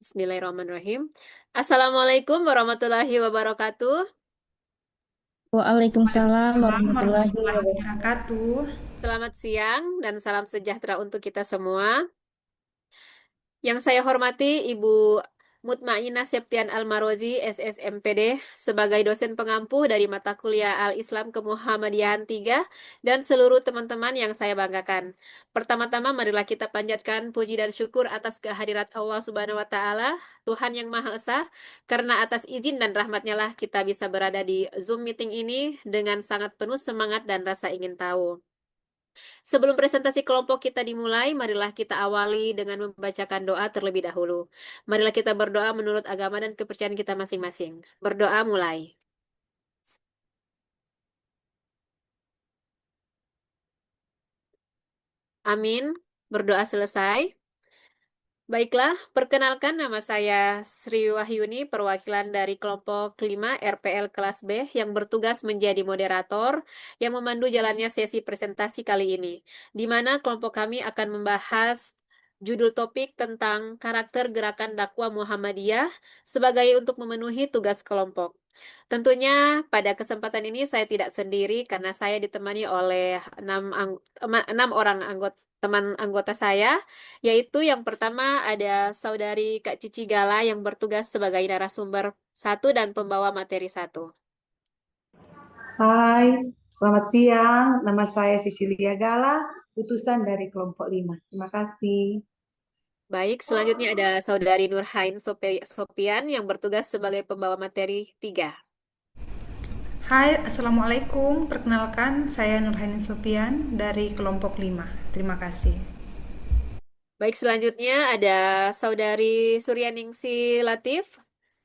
Bismillahirrahmanirrahim. Assalamualaikum warahmatullahi wabarakatuh. Waalaikumsalam Waalaikumsalam warahmatullahi warahmatullahi wabarakatuh. wabarakatuh. Selamat siang dan salam sejahtera untuk kita semua. Yang saya hormati Ibu Mutmainah Septian Almarozi, SSMPD, sebagai dosen pengampu dari mata kuliah Al-Islam Kemuhammadiyahan 3 dan seluruh teman-teman yang saya banggakan. Pertama-tama marilah kita panjatkan puji dan syukur atas kehadirat Allah Subhanahu wa Ta'ala, Tuhan yang Maha Esa, karena atas izin dan rahmatnya lah kita bisa berada di Zoom meeting ini dengan sangat penuh semangat dan rasa ingin tahu. Sebelum presentasi kelompok kita dimulai, marilah kita awali dengan membacakan doa terlebih dahulu. Marilah kita berdoa menurut agama dan kepercayaan kita masing-masing. Berdoa mulai. Amin. Berdoa selesai. Baiklah, perkenalkan nama saya Sri Wahyuni, perwakilan dari kelompok 5 RPL kelas B yang bertugas menjadi moderator yang memandu jalannya sesi presentasi kali ini, di mana kelompok kami akan membahas judul topik tentang karakter gerakan dakwah Muhammadiyah sebagai untuk memenuhi tugas kelompok. Tentunya pada kesempatan ini saya tidak sendiri karena saya ditemani oleh 6 orang teman anggota saya, yaitu yang pertama ada Saudari Kak Cici Gala yang bertugas sebagai narasumber satu dan pembawa materi satu. Hai, selamat siang. Nama saya Sisilia Gala, utusan dari kelompok 5. Terima kasih. Baik, selanjutnya ada Saudari Nurhain Sopian yang bertugas sebagai pembawa materi 3. Hai, Assalamualaikum. Perkenalkan, saya Nurhainin Sopian dari kelompok 5. Terima kasih. Baik, selanjutnya ada Saudari Suryaningsi Latif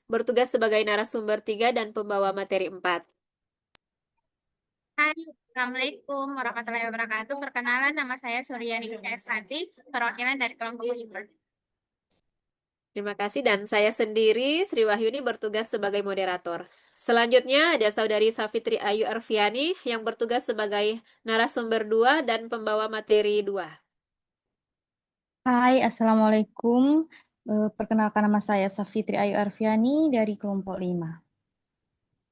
bertugas sebagai narasumber 3 dan pembawa materi 4. Hai, Assalamualaikum warahmatullahi wabarakatuh. Perkenalan, nama saya Suryani Hati, perwakilan dari kelompok 5. Terima kasih dan saya sendiri Sri Wahyuni bertugas sebagai moderator. Selanjutnya ada Saudari Safitri Ayu Arfiani yang bertugas sebagai narasumber 2 dan pembawa materi 2. Hai, Assalamualaikum. Perkenalkan nama saya Safitri Ayu Arfiani dari kelompok 5.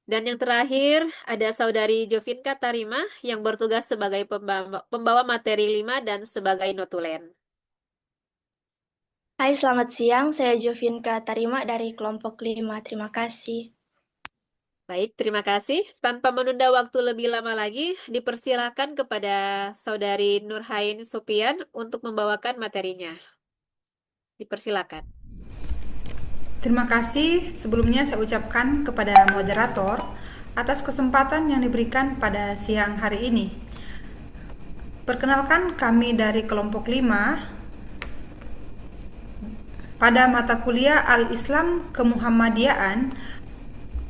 Dan yang terakhir ada Saudari Jovinka Tarima yang bertugas sebagai pembawa materi 5 dan sebagai notulen. Hai, selamat siang. Saya Jovinka Tarima dari kelompok 5. Terima kasih. Baik, terima kasih. Tanpa menunda waktu lebih lama lagi, dipersilakan kepada Saudari Nurhain Sopian untuk membawakan materinya. Dipersilakan. Terima kasih sebelumnya saya ucapkan kepada moderator atas kesempatan yang diberikan pada siang hari ini. Perkenalkan, kami dari kelompok 5 pada mata kuliah Al-Islam Kemuhammadiyahan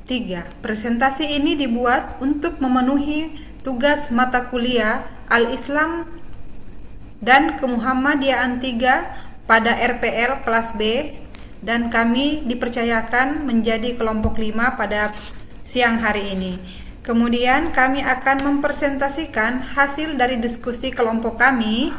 3. Presentasi ini dibuat untuk memenuhi tugas mata kuliah Al-Islam dan Kemuhammadiyahan 3 pada RPL kelas B, dan kami dipercayakan menjadi kelompok 5 pada siang hari ini. Kemudian kami akan mempresentasikan hasil dari diskusi kelompok kami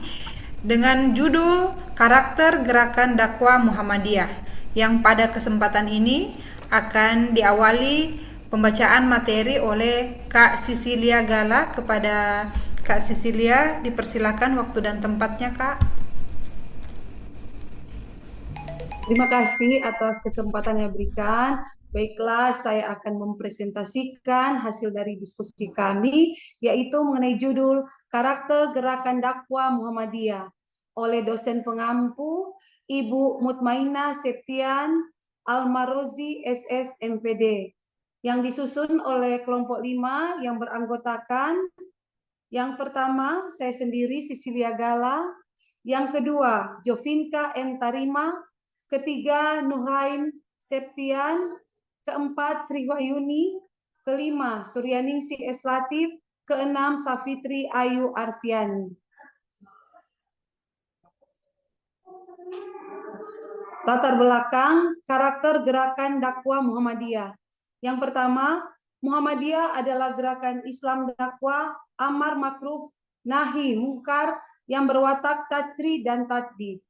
dengan judul Karakter Gerakan Dakwah Muhammadiyah, yang pada kesempatan ini akan diawali pembacaan materi oleh Kak Sisilia Gala. Kepada Kak Sisilia dipersilakan waktu dan tempatnya, Kak. Terima kasih atas kesempatan yang diberikan. Baiklah, saya akan mempresentasikan hasil dari diskusi kami, yaitu mengenai judul Karakter Gerakan Dakwah Muhammadiyah oleh dosen pengampu Ibu Mutmainah Septian Almarozi, SSMPD, yang disusun oleh kelompok 5 yang beranggotakan yang pertama saya sendiri Sisilia Gala, yang kedua Jovinka N. Tarima, ketiga Nurhain Septian, keempat Sri Wahyuni, kelima Suryaningsi S. Latif, keenam Safitri Ayu Arfiani. Latar belakang karakter gerakan dakwah Muhammadiyah. Yang pertama, Muhammadiyah adalah gerakan Islam dakwah amar makruf nahi mungkar yang berwatak tajri dan tadbir.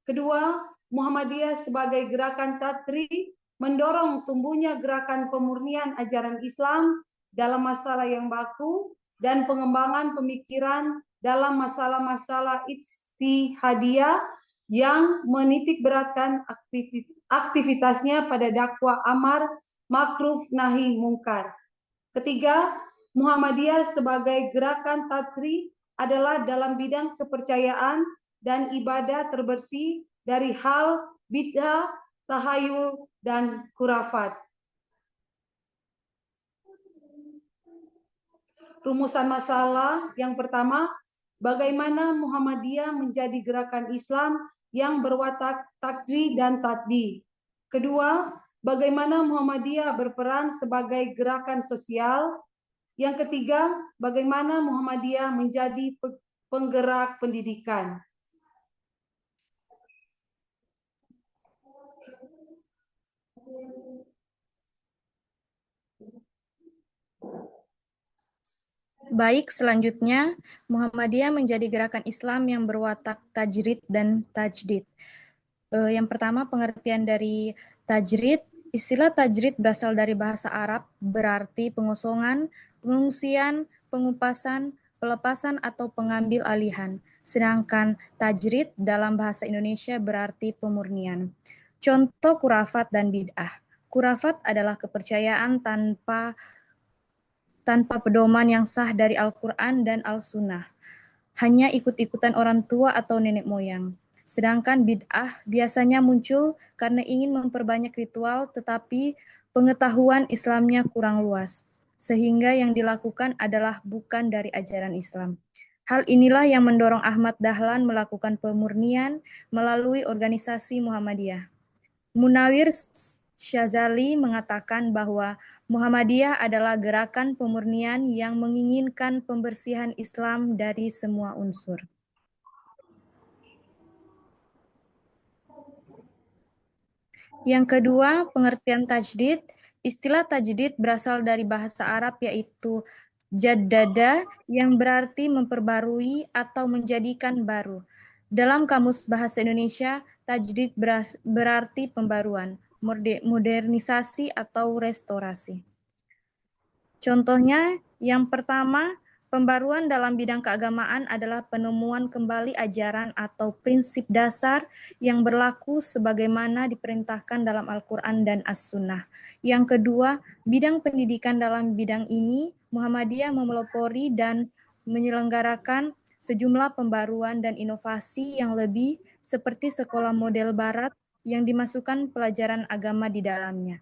Kedua, Muhammadiyah sebagai gerakan Tatri mendorong tumbuhnya gerakan pemurnian ajaran Islam dalam masalah yang baku dan pengembangan pemikiran dalam masalah-masalah ijtihadiyah yang menitik beratkan aktivitasnya pada dakwah amar makruf nahi mungkar. Ketiga, Muhammadiyah sebagai gerakan Tatri adalah dalam bidang kepercayaan dan ibadah terbersih dari hal bid'ah, tahayul, dan khurafat. Rumusan masalah yang pertama, bagaimana Muhammadiyah menjadi gerakan Islam yang berwatak takdri dan taddi. Kedua, bagaimana Muhammadiyah berperan sebagai gerakan sosial. Yang ketiga, bagaimana Muhammadiyah menjadi penggerak pendidikan. Baik, selanjutnya Muhammadiyah menjadi gerakan Islam yang berwatak tajrid dan tajdid. Yang pertama, pengertian dari tajrid. Istilah tajrid berasal dari bahasa Arab, berarti pengosongan, pengungsian, pengupasan, pelepasan atau pengambil alihan. Sedangkan tajrid dalam bahasa Indonesia berarti pemurnian. Contoh khurafat dan bid'ah. Khurafat adalah kepercayaan tanpa pedoman yang sah dari Al-Quran dan Al-Sunnah. Hanya ikut-ikutan orang tua atau nenek moyang. Sedangkan bid'ah biasanya muncul karena ingin memperbanyak ritual tetapi pengetahuan Islamnya kurang luas. Sehingga yang dilakukan adalah bukan dari ajaran Islam. Hal inilah yang mendorong Ahmad Dahlan melakukan pemurnian melalui organisasi Muhammadiyah. Munawir Syazali mengatakan bahwa Muhammadiyah adalah gerakan pemurnian yang menginginkan pembersihan Islam dari semua unsur. Yang kedua, pengertian tajdid. Istilah tajdid berasal dari bahasa Arab yaitu jaddada yang berarti memperbarui atau menjadikan baru. Dalam Kamus Bahasa Indonesia, tajdid berarti pembaruan, modernisasi atau restorasi. Contohnya, yang pertama, pembaruan dalam bidang keagamaan adalah penemuan kembali ajaran atau prinsip dasar yang berlaku sebagaimana diperintahkan dalam Al-Quran dan As-Sunnah. Yang kedua, bidang pendidikan dalam bidang ini, Muhammadiyah memelopori dan menyelenggarakan sejumlah pembaruan dan inovasi yang lebih seperti sekolah model barat yang dimasukkan pelajaran agama di dalamnya.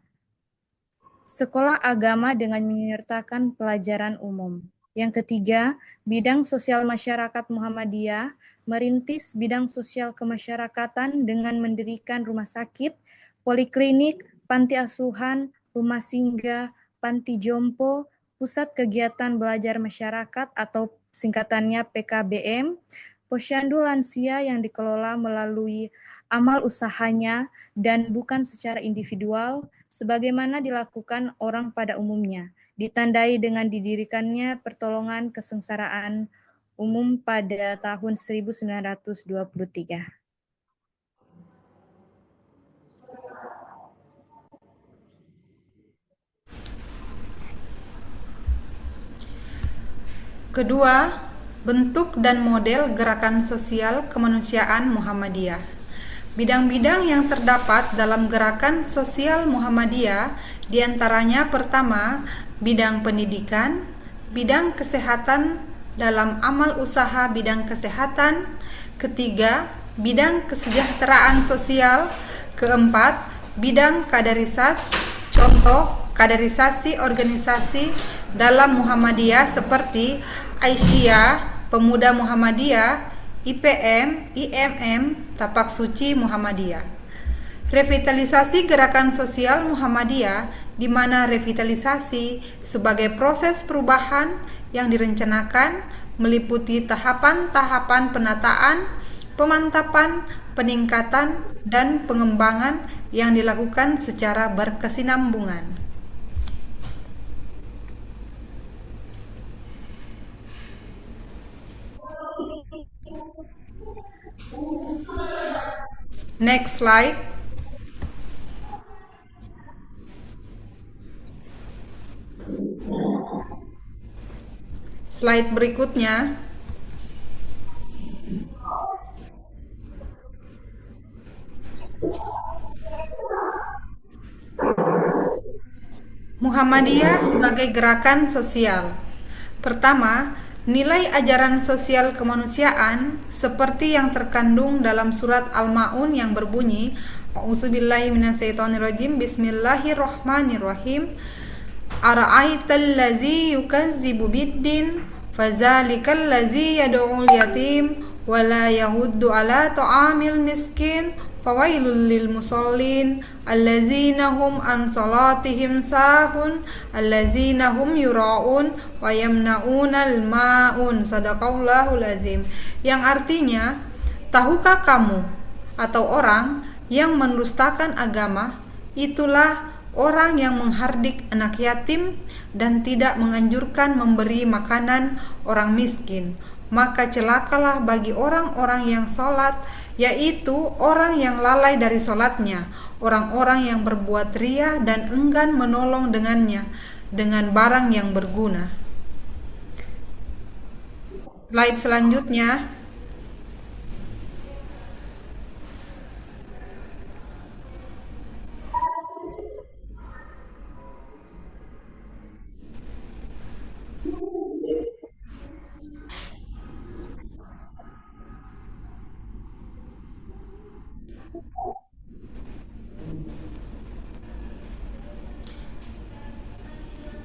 Sekolah agama dengan menyertakan pelajaran umum. Yang ketiga, bidang sosial masyarakat Muhammadiyah merintis bidang sosial kemasyarakatan dengan mendirikan rumah sakit, poliklinik, panti asuhan, rumah singgah, panti jompo, pusat kegiatan belajar masyarakat atau singkatannya PKBM, posyandu lansia yang dikelola melalui amal usahanya dan bukan secara individual, sebagaimana dilakukan orang pada umumnya, ditandai dengan didirikannya pertolongan kesengsaraan umum pada tahun 1923. Kedua, bentuk dan model gerakan sosial kemanusiaan Muhammadiyah. Bidang-bidang yang terdapat dalam gerakan sosial Muhammadiyah diantaranya pertama, bidang pendidikan, bidang kesehatan dalam amal usaha bidang kesehatan, ketiga, bidang kesejahteraan sosial, keempat, bidang kaderisasi, contoh kaderisasi organisasi dalam Muhammadiyah seperti Aisyah, Pemuda Muhammadiyah, IPM, IMM, Tapak Suci Muhammadiyah. Revitalisasi gerakan sosial Muhammadiyah, di mana revitalisasi sebagai proses perubahan yang direncanakan meliputi tahapan-tahapan penataan, pemantapan, peningkatan, dan pengembangan yang dilakukan secara berkesinambungan. Next slide. Slide berikutnya. Muhammadiyah sebagai gerakan sosial. Pertama, nilai ajaran sosial kemanusiaan seperti yang terkandung dalam surat Al-Ma'un yang berbunyi, A'udzubillahi minasyaitonirrajim, Bismillahirrahmanirrahim. Ara'aital ladzi yukazzibu biddin, fadzalikal ladzi yad'ul yatim wa la yahuddu ala ta'amil miskin. Fawailul lil musallin allazina hum an salatihim sahun allazina hum yura'un wa yamna'unal ma'un. Sadaqallahul azim. Yang artinya, tahukah kamu atau orang yang mendustakan agama, itulah orang yang menghardik anak yatim dan tidak menganjurkan memberi makanan orang miskin. Maka celakalah bagi orang-orang yang sholat, yaitu orang yang lalai dari sholatnya, orang-orang yang berbuat riya dan enggan menolong dengannya dengan barang yang berguna. Slide selanjutnya.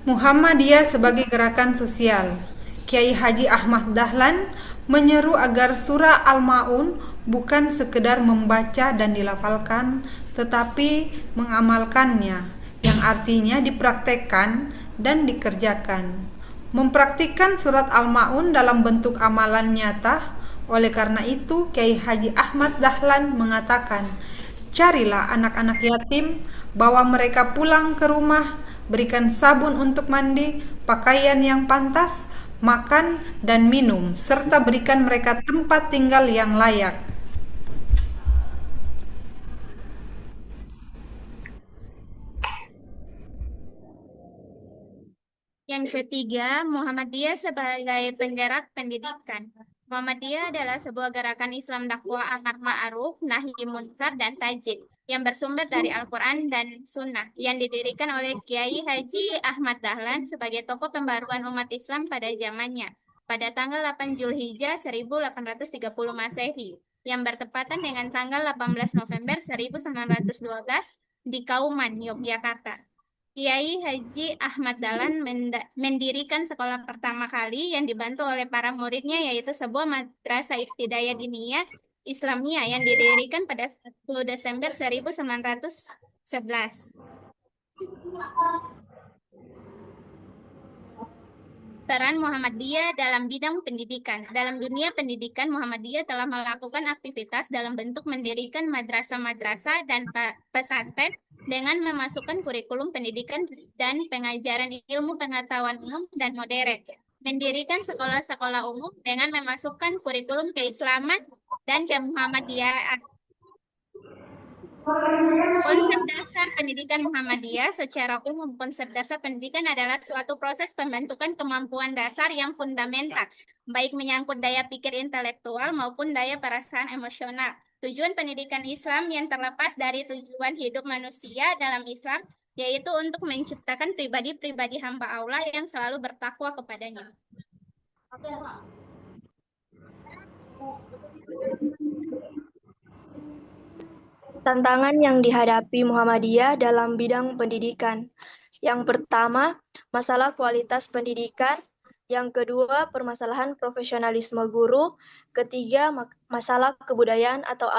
Muhammadiyah sebagai gerakan sosial. Kiai Haji Ahmad Dahlan menyeru agar surah Al-Ma'un bukan sekedar membaca dan dilafalkan, tetapi mengamalkannya, yang artinya dipraktekkan dan dikerjakan. Mempraktikkan surat Al-Ma'un dalam bentuk amalan nyata. Oleh karena itu, Kiai Haji Ahmad Dahlan mengatakan, carilah anak-anak yatim, bawa mereka pulang ke rumah, berikan sabun untuk mandi, pakaian yang pantas, makan dan minum, serta berikan mereka tempat tinggal yang layak. Yang ketiga, Muhammadiyah sebagai penggerak pendidikan. Muhammadiyah adalah sebuah gerakan Islam dakwah amar ma'ruf, nahi munkar, dan tajdid yang bersumber dari Al-Quran dan Sunnah yang didirikan oleh Kiai Haji Ahmad Dahlan sebagai tokoh pembaruan umat Islam pada zamannya pada tanggal 8 Zulhijjah 1830 Masehi yang bertepatan dengan tanggal 18 November 1912 di Kauman, Yogyakarta. Kiai Haji Ahmad Dahlan mendirikan sekolah pertama kali yang dibantu oleh para muridnya, yaitu sebuah madrasah ibtidaiyah diniyah Islamiyah yang didirikan pada 1 Desember 1911. Peran Muhammadiyah dalam bidang pendidikan. Dalam dunia pendidikan, Muhammadiyah telah melakukan aktivitas dalam bentuk mendirikan madrasah-madrasah dan pesantren dengan memasukkan kurikulum pendidikan dan pengajaran ilmu pengetahuan umum dan modern. Mendirikan sekolah-sekolah umum dengan memasukkan kurikulum keislaman dan kemuhammadiyaan. Konsep dasar pendidikan Muhammadiyah secara umum, konsep dasar pendidikan adalah suatu proses pembentukan kemampuan dasar yang fundamental, baik menyangkut daya pikir intelektual maupun daya perasaan emosional. Tujuan pendidikan Islam yang terlepas dari tujuan hidup manusia dalam Islam, yaitu untuk menciptakan pribadi-pribadi hamba Allah yang selalu bertakwa kepadanya. Tantangan yang dihadapi Muhammadiyah dalam bidang pendidikan. Yang pertama, masalah kualitas pendidikan. Yang kedua, permasalahan profesionalisme guru. Ketiga, masalah kebudayaan atau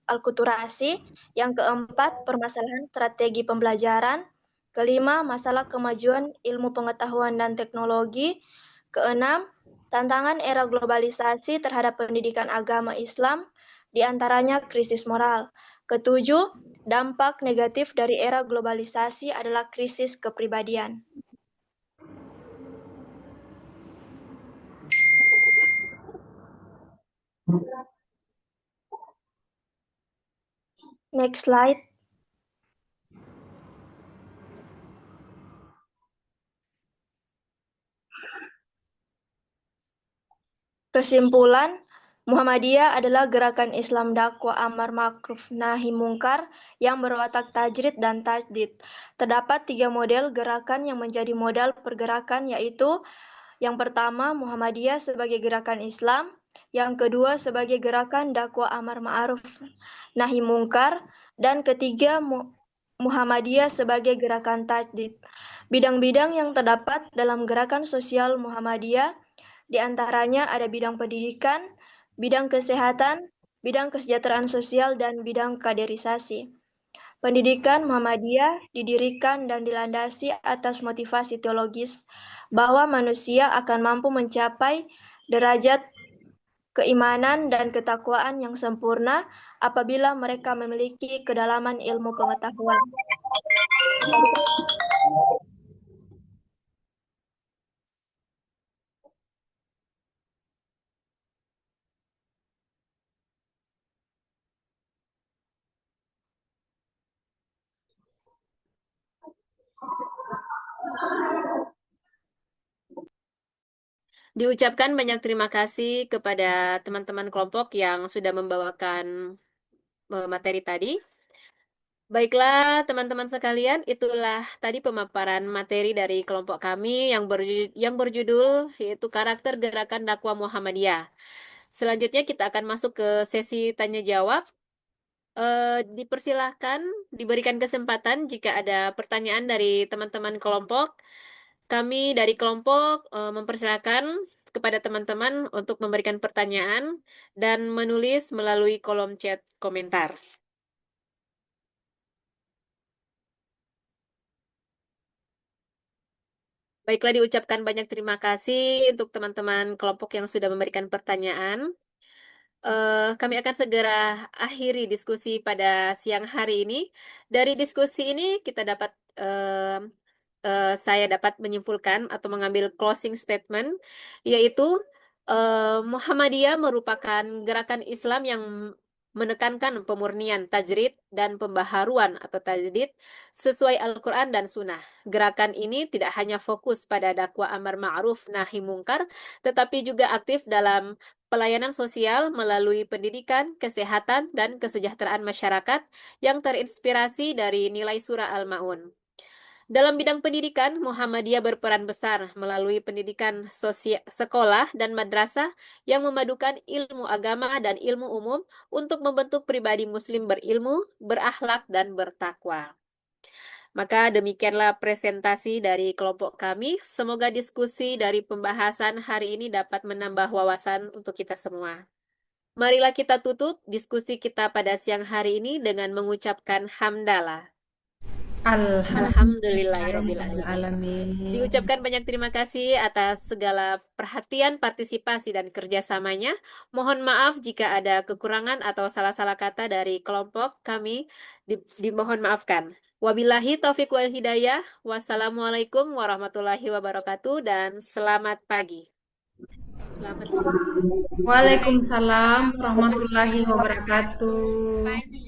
alkulturasi. Yang keempat, permasalahan strategi pembelajaran. Kelima, masalah kemajuan ilmu pengetahuan dan teknologi. Keenam, tantangan era globalisasi terhadap pendidikan agama Islam, di antaranya krisis moral. Ketujuh, dampak negatif dari era globalisasi adalah krisis kepribadian. Next slide. Kesimpulan, Muhammadiyah adalah gerakan Islam dakwah amar ma'ruf nahi mungkar yang berwatak tajrid dan tajdid. Terdapat 3 model gerakan yang menjadi modal pergerakan, yaitu yang pertama Muhammadiyah sebagai gerakan Islam, yang kedua sebagai gerakan dakwah amar ma'ruf nahi mungkar, dan ketiga Muhammadiyah sebagai gerakan tajdid. Bidang-bidang yang terdapat dalam gerakan sosial Muhammadiyah di antaranya ada bidang pendidikan, bidang kesehatan, bidang kesejahteraan sosial, dan bidang kaderisasi. Pendidikan Muhammadiyah didirikan dan dilandasi atas motivasi teologis bahwa manusia akan mampu mencapai derajat keimanan dan ketakwaan yang sempurna apabila mereka memiliki kedalaman ilmu pengetahuan. Diucapkan banyak terima kasih kepada teman-teman kelompok yang sudah membawakan materi tadi. Baiklah, teman-teman sekalian, itulah tadi pemaparan materi dari kelompok kami yang berjudul yaitu karakter gerakan dakwah Muhammadiyah. Selanjutnya kita akan masuk ke sesi tanya jawab. Dipersilahkan diberikan kesempatan jika ada pertanyaan dari teman-teman kelompok. Kami dari kelompok mempersilahkan kepada teman-teman untuk memberikan pertanyaan dan menulis melalui kolom chat komentar. Baiklah, diucapkan banyak terima kasih untuk teman-teman kelompok yang sudah memberikan pertanyaan. Kami akan segera akhiri diskusi pada siang hari ini. Dari diskusi ini kita dapat saya dapat menyimpulkan atau mengambil closing statement, yaitu Muhammadiyah merupakan gerakan Islam yang menekankan pemurnian tajrid dan pembaharuan atau tajdid sesuai Al-Quran dan Sunnah. Gerakan ini tidak hanya fokus pada dakwah amar ma'ruf nahi mungkar, tetapi juga aktif dalam pelayanan sosial melalui pendidikan, kesehatan, dan kesejahteraan masyarakat yang terinspirasi dari nilai surah Al-Ma'un. Dalam bidang pendidikan, Muhammadiyah berperan besar melalui pendidikan sekolah dan madrasah yang memadukan ilmu agama dan ilmu umum untuk membentuk pribadi muslim berilmu, berakhlak, dan bertakwa. Maka demikianlah presentasi dari kelompok kami. Semoga diskusi dari pembahasan hari ini dapat menambah wawasan untuk kita semua. Marilah kita tutup diskusi kita pada siang hari ini dengan mengucapkan hamdalah. Alhamdulillahirrabbilalamin. Diucapkan banyak terima kasih atas segala perhatian, partisipasi, dan kerjasamanya. Mohon maaf jika ada kekurangan atau salah-salah kata dari kelompok kami, dimohon maafkan. Wabillahi taufiq wal hidayah. Wassalamualaikum warahmatullahi wabarakatuh dan selamat pagi. Selamat Waalaikumsalam warahmatullahi wabarakatuh. Pagi.